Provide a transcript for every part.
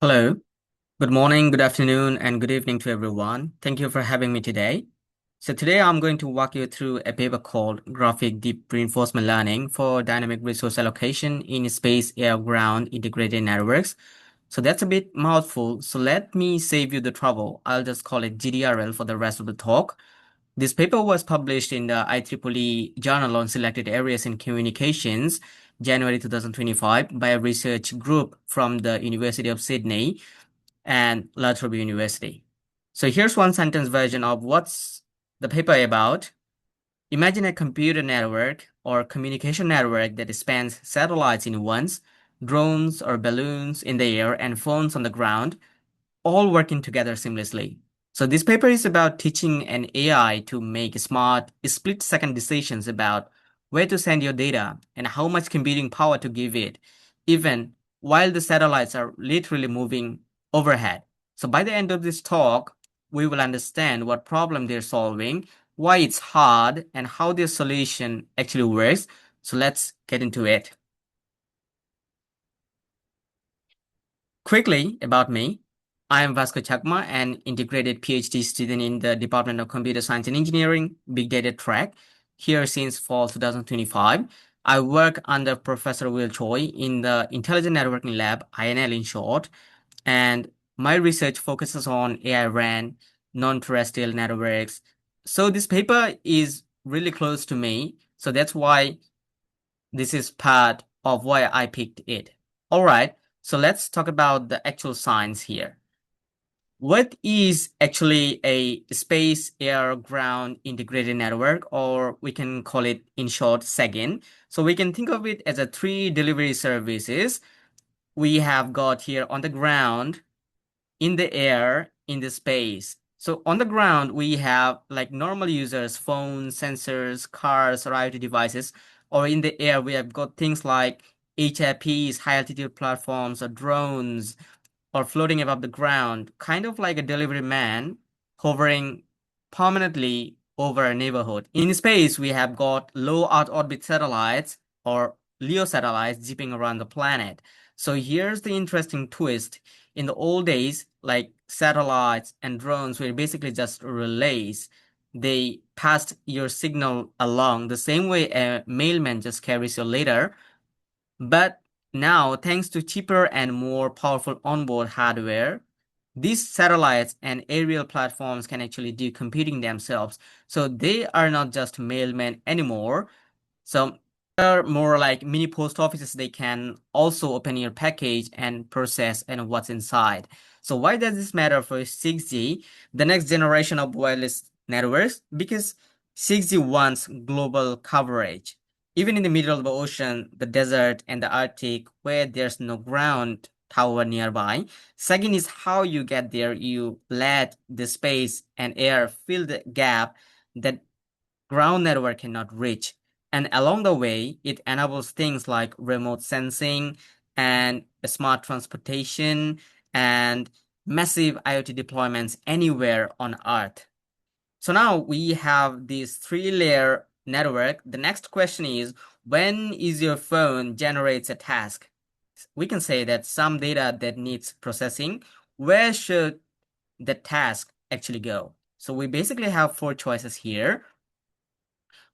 Hello, good morning, good afternoon, and good evening to everyone. Thank you for having me today. So today I'm going to walk you through a paper called Graphic Deep Reinforcement Learning for Dynamic Resource Allocation in Space, Air, Ground Integrated Networks. So that's a bit mouthful, so let me save you the trouble. I'll just call it GDRL for the rest of the talk. This paper was published in the IEEE Journal on Selected Areas in Communications, January 2025, by a research group from the University of Sydney and La Trobe University. So here's one sentence version of what's the paper about. Imagine a computer network or communication network that spans satellites in ones, drones or balloons in the air, and phones on the ground, all working together seamlessly. So this paper is about teaching an AI to make smart split-second decisions about where to send your data and how much computing power to give it, even while the satellites are literally moving overhead. So by the end of this talk, we will understand what problem they're solving, why it's hard, and how their solution actually works. So let's get into it. Quickly about me. I am Vasco Chakma, an integrated PhD student in the Department of Computer Science and Engineering, Big Data track, here since fall 2025. I work under Professor Will Choi in the Intelligent Networking Lab, INL in short, and my research focuses on AI RAN, non-terrestrial networks. So this paper is really close to me, so that's why this is part of why I picked it. All right, so let's talk about the actual science here. What is actually a space, air, ground integrated network, or we can call it in short SAGIN. So we can think of it as a three delivery services. We have got here on the ground, in the air, in the space. So on the ground, we have like normal users, phones, sensors, cars, or IoT devices. Or in the air, we have got things like HIPs, high altitude platforms, or drones, or floating above the ground, kind of like a delivery man hovering permanently over a neighborhood. In space, we have got low Earth orbit satellites or LEO satellites zipping around the planet. So here's the interesting twist. In the old days, like satellites and drones were basically just relays. They passed your signal along the same way a mailman just carries your letter. But now, thanks to cheaper and more powerful onboard hardware, these satellites and aerial platforms can actually do computing themselves. So they are not just mailmen anymore. So they're more like mini post offices. They can also open your package and process and what's inside. So why does this matter for 6G, the next generation of wireless networks? Because 6G wants global coverage. Even in the middle of the ocean, the desert, and the Arctic, where there's no ground tower nearby, SAGIN is how you get there. You let the space and air fill the gap that ground network cannot reach. And along the way, it enables things like remote sensing and smart transportation and massive IoT deployments anywhere on Earth. So now we have this three-layer network. The next question is, when is your phone generates a task? We can say that some data that needs processing, where should the task actually go? So we basically have four choices here.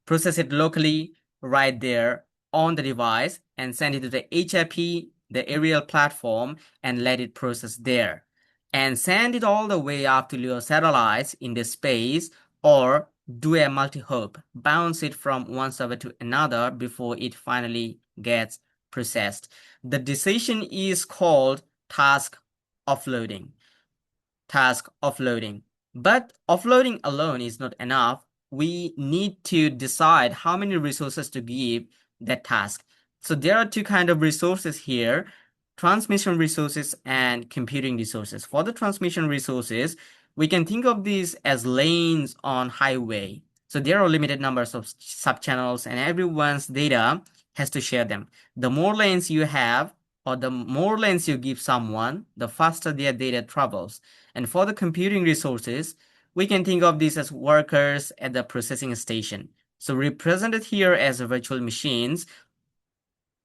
Process it locally right there on the device and send it to the HIP, the aerial platform, and let it process there. And send it all the way up to LEO satellites in the space, or do a multi-hop, bounce it from one server to another before it finally gets processed. The decision is called task offloading. Task offloading. But offloading alone is not enough. We need to decide how many resources to give that task. So there are two kinds of resources here, transmission resources and computing resources. For the transmission resources, we can think of these as lanes on highway. So there are limited numbers of subchannels and everyone's data has to share them. The more lanes you have, or the more lanes you give someone, the faster their data travels. And for the computing resources, we can think of these as workers at the processing station. So represented here as virtual machines.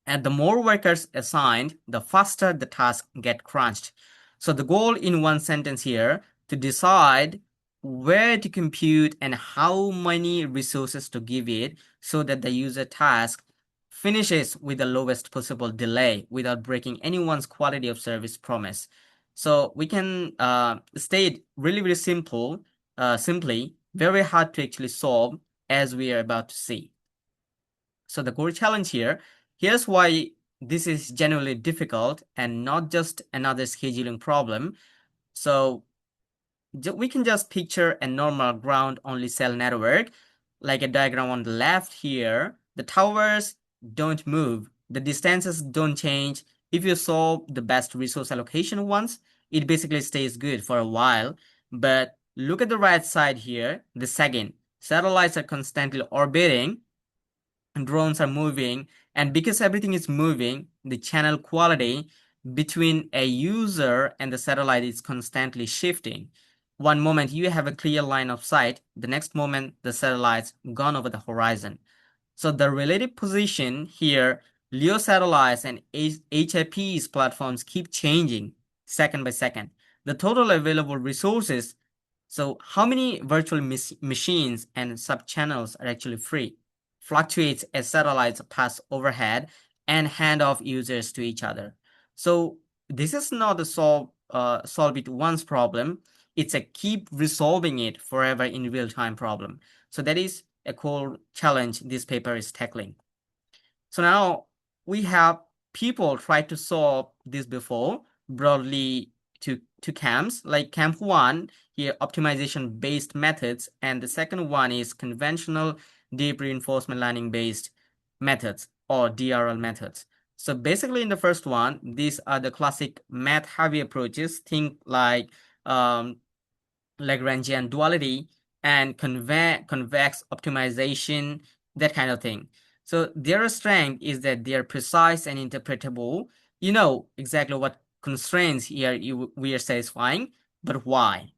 And the more workers assigned, the faster the task get crunched. So the goal in one sentence here, to decide where to compute and how many resources to give it so that the user task finishes with the lowest possible delay without breaking anyone's quality of service promise. So we can state really, really simply, very hard to actually solve, as we are about to see. So the core challenge here, here's why this is genuinely difficult and not just another scheduling problem. So we can just picture a normal ground-only cell network, like a diagram on the left here. The towers don't move, the distances don't change. If you solve the best resource allocation once, it basically stays good for a while. But look at the right side here, the second. Satellites are constantly orbiting, drones are moving, and because everything is moving, the channel quality between a user and the satellite is constantly shifting. One moment you have a clear line of sight, the next moment the satellite's gone over the horizon. So the relative position here, LEO satellites and HIP's platforms keep changing second by second. The total available resources, so how many virtual machines and sub-channels are actually free, fluctuates as satellites pass overhead and hand off users to each other. So this is not a solve it once problem. It's a keep resolving it forever in real-time problem. So that is a core challenge this paper is tackling. So now we have people try to solve this before broadly to camps, like camp 1 here, optimization based methods, and the second one is conventional deep reinforcement learning based methods, or DRL methods. So basically in the first one, these are the classic math heavy approaches, think like Lagrangian duality and convex optimization, that kind of thing. So their strength is that they are precise and interpretable. You know exactly what constraints here we are satisfying, but why?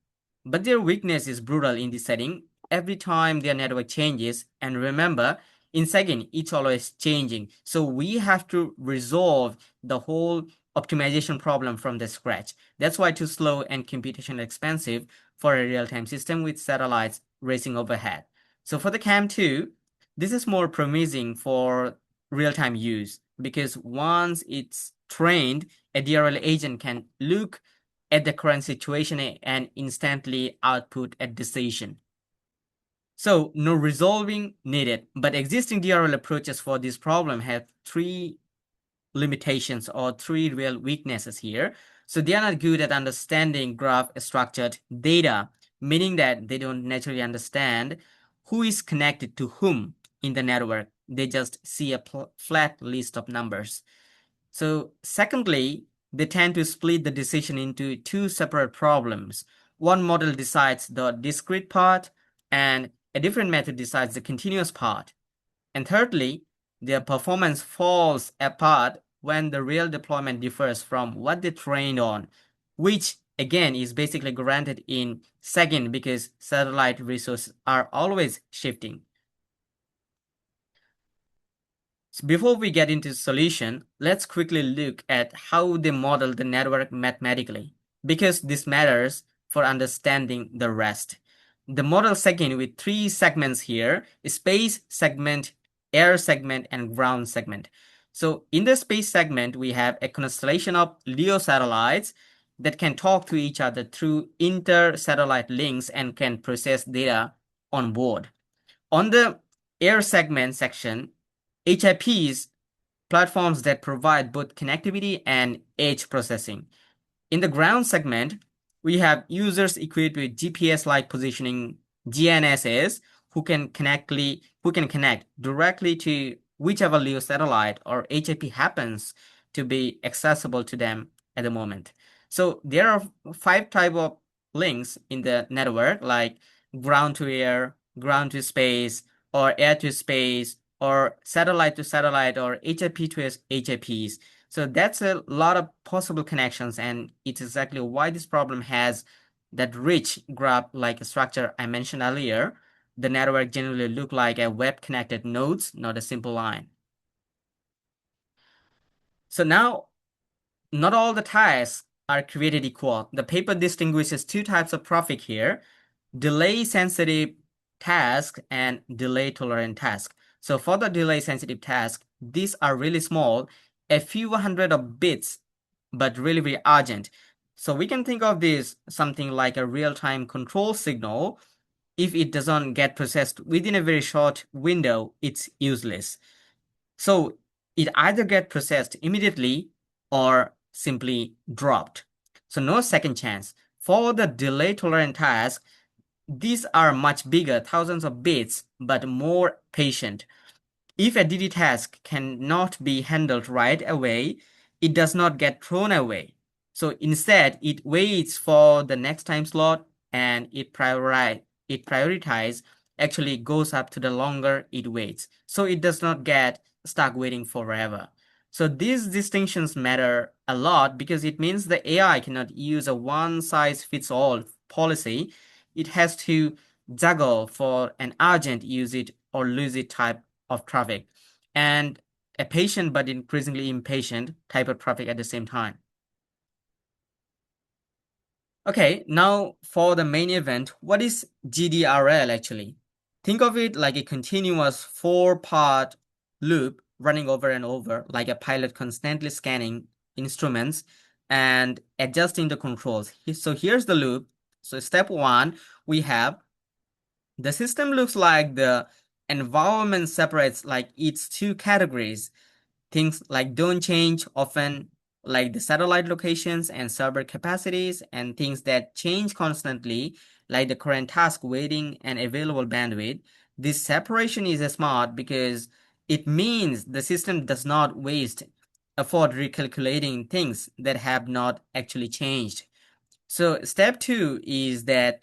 But their weakness is brutal in this setting. Every time their network changes, and remember, in second, it's always changing. So we have to resolve the whole optimization problem from the scratch. That's why too slow and computationally expensive for a real-time system with satellites racing overhead. So for the CAM2, this is more promising for real-time use because once it's trained, a DRL agent can look at the current situation and instantly output a decision. So no resolving needed, but existing DRL approaches for this problem have three limitations or three real weaknesses here. So they are not good at understanding graph structured data, meaning that they don't naturally understand who is connected to whom in the network. They just see a flat list of numbers. So secondly, they tend to split the decision into two separate problems. One model decides the discrete part and a different method decides the continuous part. And thirdly, their performance falls apart when the real deployment differs from what they trained on, which again is basically granted in second because satellite resources are always shifting. So before we get into the solution, let's quickly look at how they model the network mathematically, because this matters for understanding the rest. The model second with three segments here: space segment, air segment, and ground segment. So in the space segment, we have a constellation of LEO satellites that can talk to each other through inter-satellite links and can process data on board. On the air segment section, HIPs, platforms that provide both connectivity and edge processing. In the ground segment, we have users equipped with GPS-like positioning GNSS who can connect directly to whichever LEO satellite or HIP happens to be accessible to them at the moment. So there are 5 types of links in the network, like ground to air, ground to space, or air to space, or satellite to satellite, or HIP to HIPs. So that's a lot of possible connections, and it's exactly why this problem has that rich graph-like structure I mentioned earlier. The network generally look like a web-connected nodes, not a simple line. So now, not all the tasks are created equal. The paper distinguishes two types of traffic here: delay-sensitive task and delay-tolerant task. So for the delay-sensitive task, these are really small, a few hundred of bits, but really very urgent. So we can think of this something like a real-time control signal. If it doesn't get processed within a very short window, it's useless. So it either gets processed immediately or simply dropped. So no second chance. For the delay-tolerant task, these are much bigger, thousands of bits, but more patient. If a DD task cannot be handled right away, it does not get thrown away. So instead, it waits for the next time slot, and it prioritize actually goes up to the longer it waits. So it does not get stuck waiting forever. So these distinctions matter a lot because it means the AI cannot use a one-size-fits-all policy. It has to juggle for an urgent use it or lose it type of traffic and a patient but increasingly impatient type of traffic at the same time. Okay, now for the main event, what is GDRL actually? Think of it like a continuous 4-part loop running over and over, like a pilot constantly scanning instruments and adjusting the controls. So here's the loop. So step 1, we have the system looks like the environment separates like its two categories. Things like don't change often, like the satellite locations and server capacities, and things that change constantly, like the current task waiting and available bandwidth. This separation is smart because it means the system does not waste effort recalculating things that have not actually changed. So step 2 is that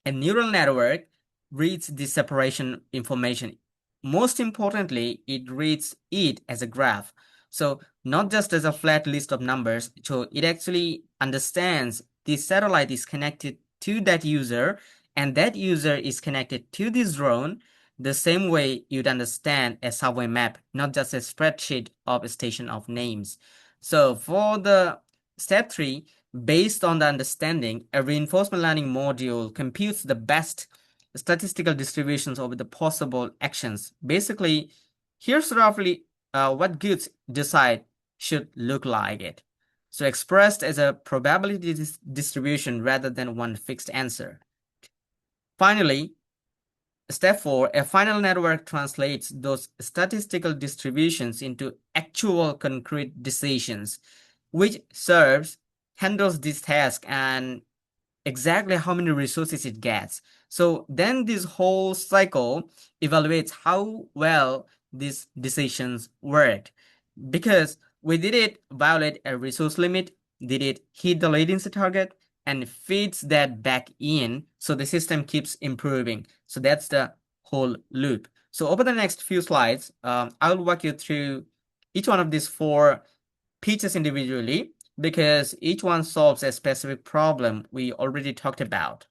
a neural network reads this separation information. Most importantly, it reads it as a graph. So not just as a flat list of numbers. So it actually understands this satellite is connected to that user and that user is connected to this drone the same way you'd understand a subway map, not just a spreadsheet of a station of names. So for the step 3, based on the understanding, a reinforcement learning module computes the best statistical distributions over the possible actions. Basically, here's roughly what goods decide should look like it. So expressed as a probability distribution rather than one fixed answer. Finally, step 4, a final network translates those statistical distributions into actual concrete decisions, which handles this task and exactly how many resources it gets. So then this whole cycle evaluates how well these decisions worked. Because did it violate a resource limit? Did it hit the latency target? And feeds that back in so the system keeps improving. So that's the whole loop. So over the next few slides, I'll walk you through each one of these 4 pieces individually, because each one solves a specific problem we already talked about.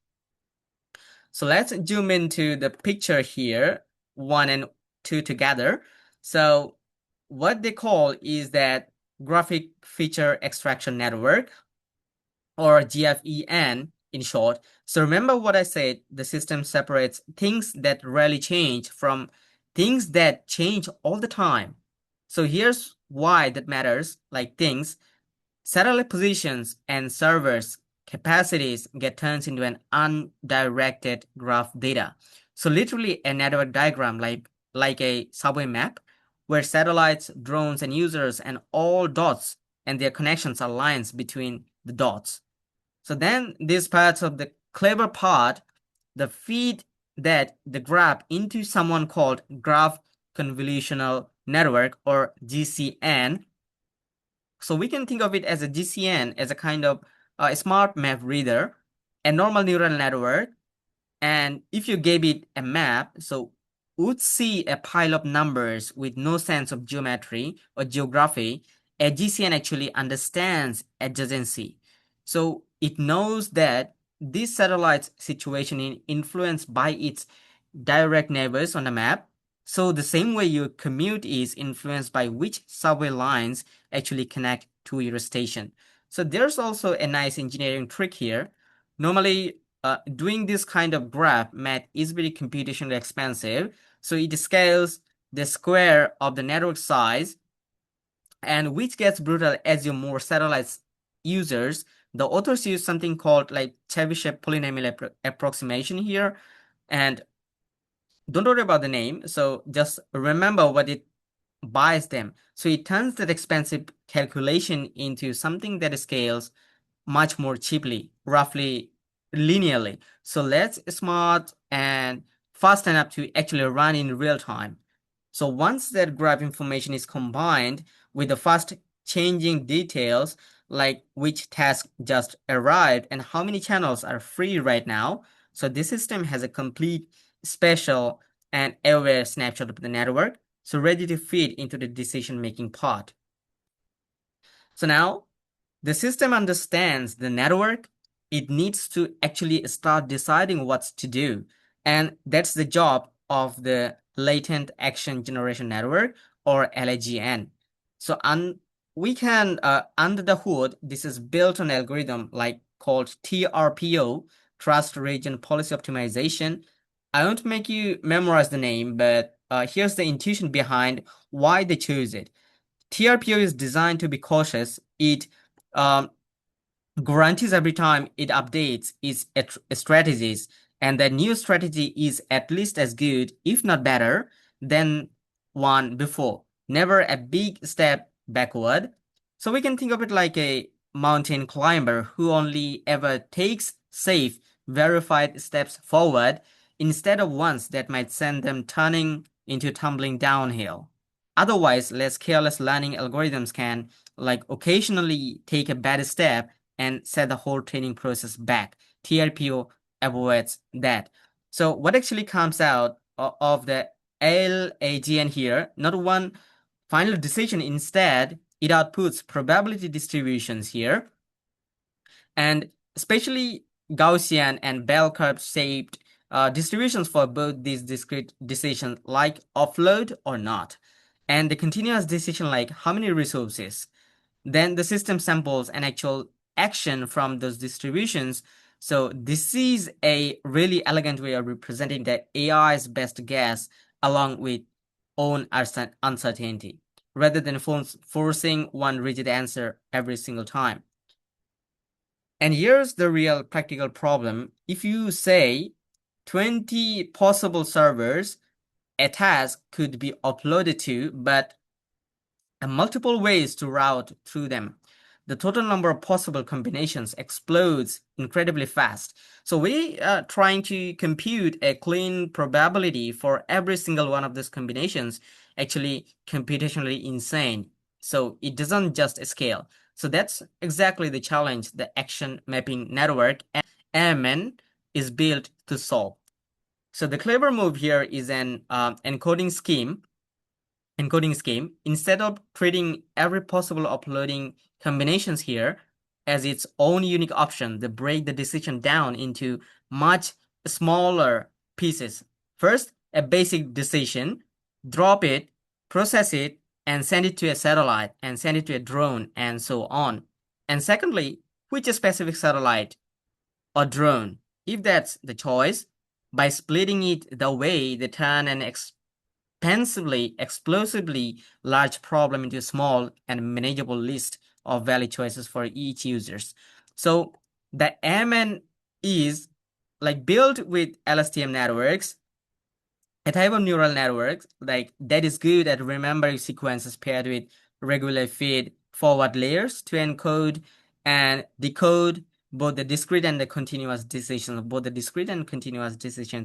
So let's zoom into the picture here, 1 and 2 together. So what they call is that graphic feature extraction network, or GFEN in short. So remember what I said, the system separates things that rarely change from things that change all the time. So here's why that matters, like things. Satellite positions and servers capacities get turned into an undirected graph data. So literally a network diagram like a subway map where satellites, drones, and users and all dots and their connections are lines between the dots. So then these parts of the clever part, the feed that the graph into someone called Graph Convolutional Network, or GCN. So we can think of it as a GCN as a kind of a smart map reader, a normal neural network. And if you gave it a map, so would see a pile of numbers with no sense of geometry or geography. A GCN actually understands adjacency. So it knows that this satellite's situation is influenced by its direct neighbors on the map. So the same way your commute is influenced by which subway lines actually connect to your station. So there's also a nice engineering trick here. Normally, doing this kind of graph math is very computationally expensive. So it scales the square of the network size, and which gets brutal as you more satellite users. The authors use something called like Chebyshev polynomial approximation here. And don't worry about the name. So just remember what it buys them. So it turns that expensive calculation into something that scales much more cheaply, roughly linearly. So less smart and fast enough to actually run in real time. So once that graph information is combined with the fast changing details, like which task just arrived and how many channels are free right now, so this system has a complete, spatial, and aware snapshot of the network, so ready to feed into the decision-making part. So now, the system understands the network. It needs to actually start deciding what to do. And that's the job of the latent action generation network, or LAGN. So we can, under the hood, this is built on algorithm like called TRPO, Trust Region Policy Optimization. I won't make you memorize the name, but here's the intuition behind why they choose it. TRPO is designed to be cautious. It guarantees every time it updates its strategies, and the new strategy is at least as good, if not better, than one before. Never a big step backward. So we can think of it like a mountain climber who only ever takes safe, verified steps forward instead of ones that might send them turning into tumbling downhill. Otherwise, less careless learning algorithms can, like, occasionally take a bad step and set the whole training process back. TRPO avoids that. So what actually comes out of the LAGN here, not one final decision. Instead, it outputs probability distributions here, and especially Gaussian and bell curve shaped distributions for both these discrete decisions like offload or not, and the continuous decision like how many resources. Then the system samples an actual action from those distributions. So this is a really elegant way of representing the AI's best guess along with own uncertainty, rather than forcing one rigid answer every single time. And here's the real practical problem. If you say 20 possible servers a task could be uploaded to, but multiple ways to route through them, the total number of possible combinations explodes incredibly fast. So we are trying to compute a clean probability for every single one of these combinations, actually computationally insane. So it doesn't just scale. So that's exactly the challenge the action mapping network AMN is built to solve. So the clever move here is an encoding scheme. Instead of treating every possible uploading combinations here as its own unique option, they break the decision down into much smaller pieces. First, a basic decision, drop it, process it, and send it to a satellite, and send it to a drone, and so on. And secondly, which specific satellite or drone, if that's the choice, by splitting it the way they turn an explosively large problem into a small and manageable list of valid choices for each users. So the MN is like built with LSTM networks, a type of neural network like that is good at remembering sequences paired with regular feed forward layers to encode and decode both the discrete and the continuous decisions,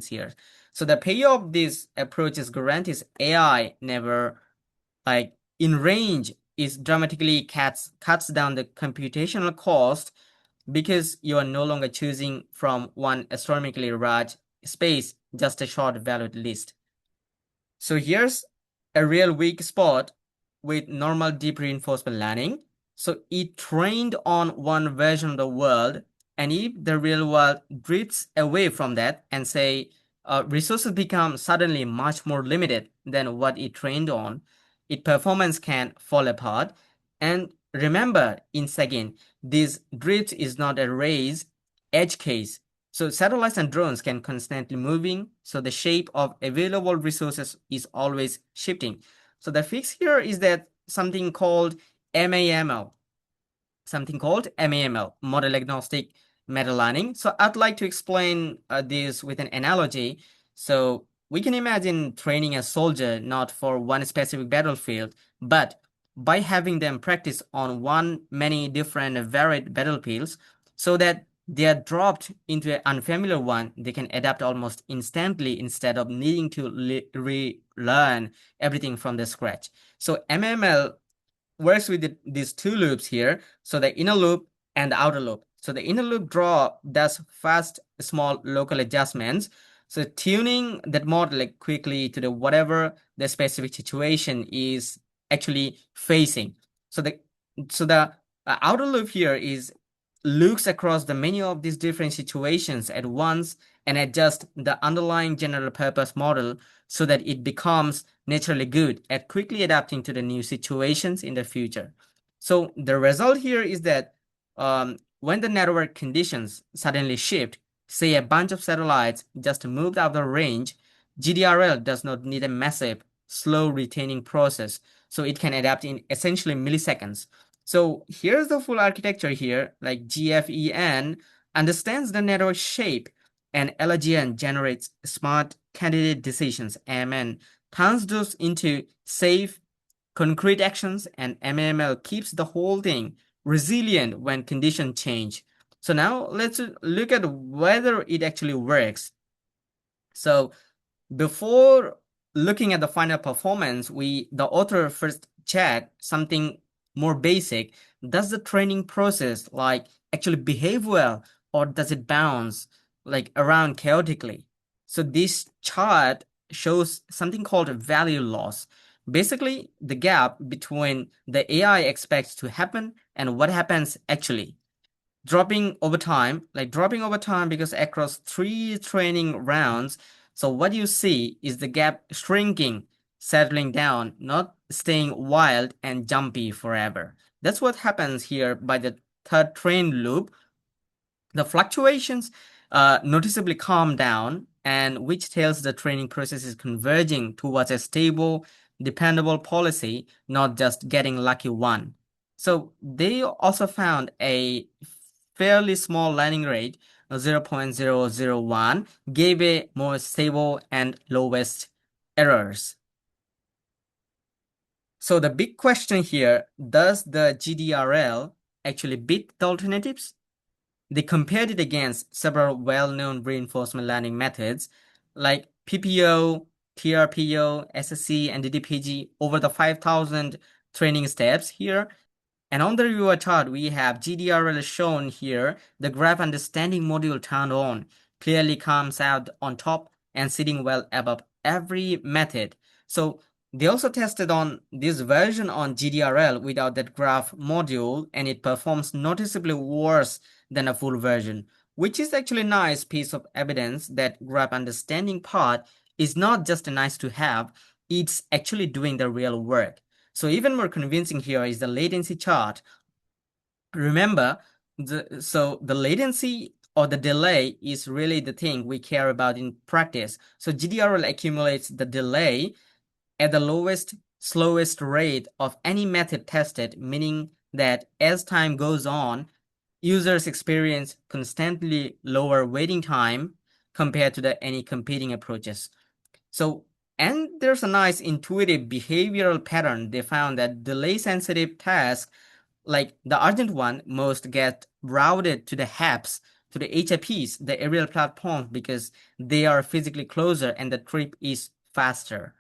here. So the payoff of this approach is guarantees AI never, like, in range, is dramatically cuts down the computational cost, because you are no longer choosing from one astronomically large space, just a short valued list. So here's a real weak spot with normal deep reinforcement learning. So it trained on one version of the world, and if the real world drifts away from that and say resources become suddenly much more limited than what it trained on, its performance can fall apart. And remember, in second, this drift is not a race edge case. So satellites and drones can constantly moving, so the shape of available resources is always shifting. So the fix here is that something called MAML, model agnostic meta learning. So I'd like to explain this with an analogy. So we can imagine training a soldier not for one specific battlefield, but by having them practice on many different varied battlefields so that they are dropped into an unfamiliar one, they can adapt almost instantly instead of needing to relearn everything from the scratch. So MML works with these two loops here. So the inner loop and the outer loop. So the inner loop does fast, small local adjustments. So tuning that model quickly to the whatever the specific situation is actually facing. So the outer loop here looks across the many of these different situations at once and adjust the underlying general purpose model so that it becomes naturally good at quickly adapting to the new situations in the future. So the result here is that when the network conditions suddenly shift, say a bunch of satellites just moved out of range, GDRL does not need a massive, slow retaining process, so it can adapt in essentially milliseconds. So here's the full architecture here, like GFEN understands the network shape and LGN generates smart candidate decisions. MN turns those into safe, concrete actions, and MML keeps the whole thing resilient when conditions change. So now let's look at whether it actually works. So before looking at the final performance, the author first checked something more basic. Does the training process actually behave well, or does it bounce around chaotically? So this chart shows something called a value loss. Basically, the gap between the AI expects to happen and what happens actually. Dropping over time because across 3 training rounds, so what you see is the gap shrinking, settling down, not staying wild and jumpy forever. That's what happens here by the third train loop. The fluctuations noticeably calm down, and which tells the training process is converging towards a stable, dependable policy, not just getting lucky one. So they also found a fairly small learning rate, 0.001, gave a more stable and lowest errors. So the big question here, does the GDRL actually beat the alternatives? They compared it against several well-known reinforcement learning methods like PPO, TRPO, SSC, and DDPG over the 5,000 training steps here. And on the reviewer chart, we have GDRL shown here. The graph understanding module turned on clearly comes out on top and sitting well above every method. So they also tested on this version on GDRL without that graph module, and it performs noticeably worse than a full version, which is actually a nice piece of evidence that graph understanding part is not just a nice to have, it's actually doing the real work. So even more convincing here is the latency chart. Remember, the latency or the delay is really the thing we care about in practice. So GDRL accumulates the delay at the lowest, slowest rate of any method tested, meaning that as time goes on, users experience constantly lower waiting time compared to any competing approaches. So, and there's a nice intuitive behavioral pattern. They found that delay-sensitive tasks, like the urgent one, most get routed to the HAPs, to the HAPs, the aerial platforms, because they are physically closer and the trip is faster.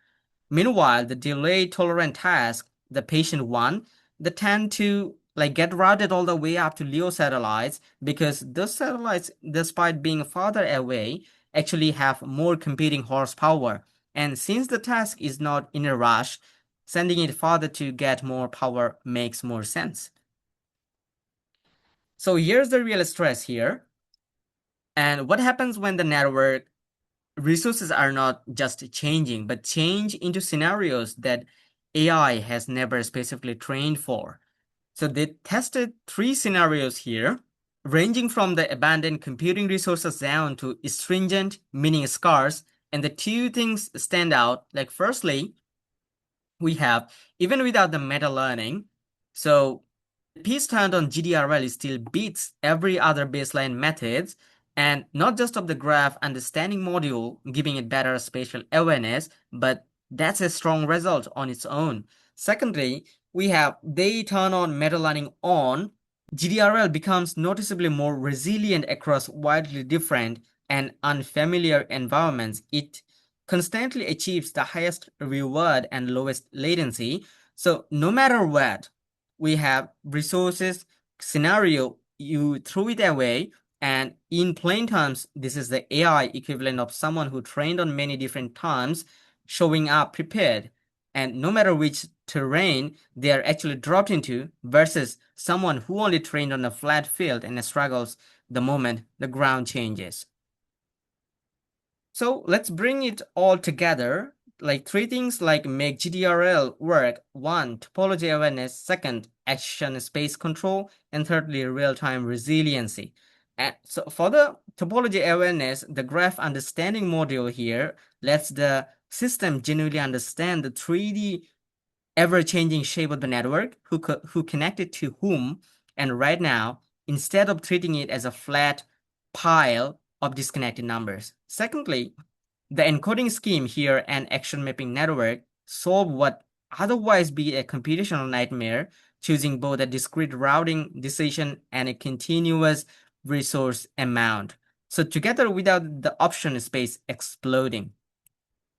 Meanwhile, the delay-tolerant task, the patient one, they tend to get routed all the way up to LEO satellites because those satellites, despite being farther away, actually have more computing horsepower. And since the task is not in a rush, sending it farther to get more power makes more sense. So here's the real stress here. And what happens when the network resources are not just changing, but change into scenarios that AI has never specifically trained for? So they tested 3 scenarios here, ranging from the abundant computing resources down to stringent, meaning scarce. And the 2 things stand out. Like firstly, we have, even without the meta learning, so piece turned on GDRL still beats every other baseline methods, and not just of the graph understanding module giving it better spatial awareness, but that's a strong result on its own. Secondly, we have they turn on meta learning on, GDRL becomes noticeably more resilient across widely different and unfamiliar environments. It constantly achieves the highest reward and lowest latency. So no matter what, we have resources scenario, you throw it away, and in plain terms, this is the AI equivalent of someone who trained on many different times showing up prepared. And no matter which terrain they are actually dropped into versus someone who only trained on a flat field and struggles the moment the ground changes. So let's bring it all together. Like 3 things like make GDRL work. 1, topology awareness. 2nd, action space control. And thirdly, real-time resiliency. And so for the topology awareness, the graph understanding module here lets the system genuinely understand the 3D ever-changing shape of the network, who connected to whom, and right now, instead of treating it as a flat pile of disconnected numbers. Secondly, the encoding scheme here and action mapping network solve what otherwise be a computational nightmare, choosing both a discrete routing decision and a continuous resource amount. So together without the option space exploding.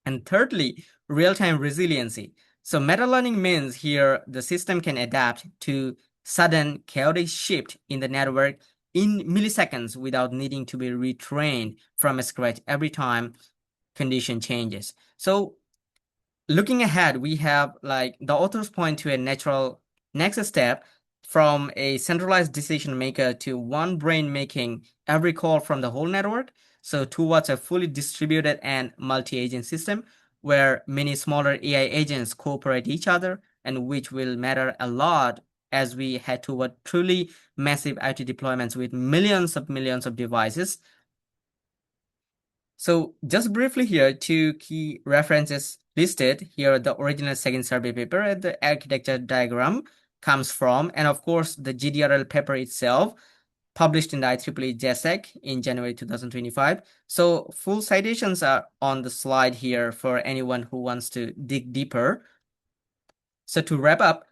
And thirdly, real-time resiliency. So meta-learning means here the system can adapt to sudden chaotic shift in the network in milliseconds without needing to be retrained from scratch every time condition changes. So looking ahead, we have like the authors point to a natural next step from a centralized decision maker to one brain making every call from the whole network. So towards a fully distributed and multi-agent system where many smaller AI agents cooperate each other, and which will matter a lot as we head toward truly massive IoT deployments with millions of devices. So just briefly here, 2 key references listed here. The original 2nd survey paper and the architecture diagram comes from, and of course the GDRL paper itself, published in the IEEE JSAC in January 2025. So full citations are on the slide here for anyone who wants to dig deeper. So to wrap up,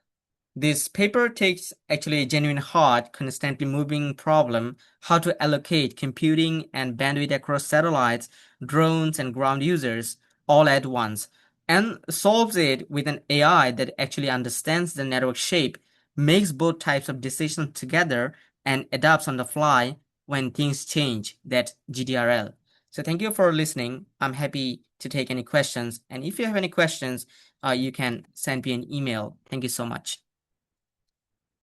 this paper takes actually a genuine hard, constantly moving problem, how to allocate computing and bandwidth across satellites, drones, and ground users all at once, and solves it with an AI that actually understands the network shape, makes both types of decisions together, and adapts on the fly when things change. That's GDRL. So thank you for listening. I'm happy to take any questions. And if you have any questions, you can send me an email. Thank you so much.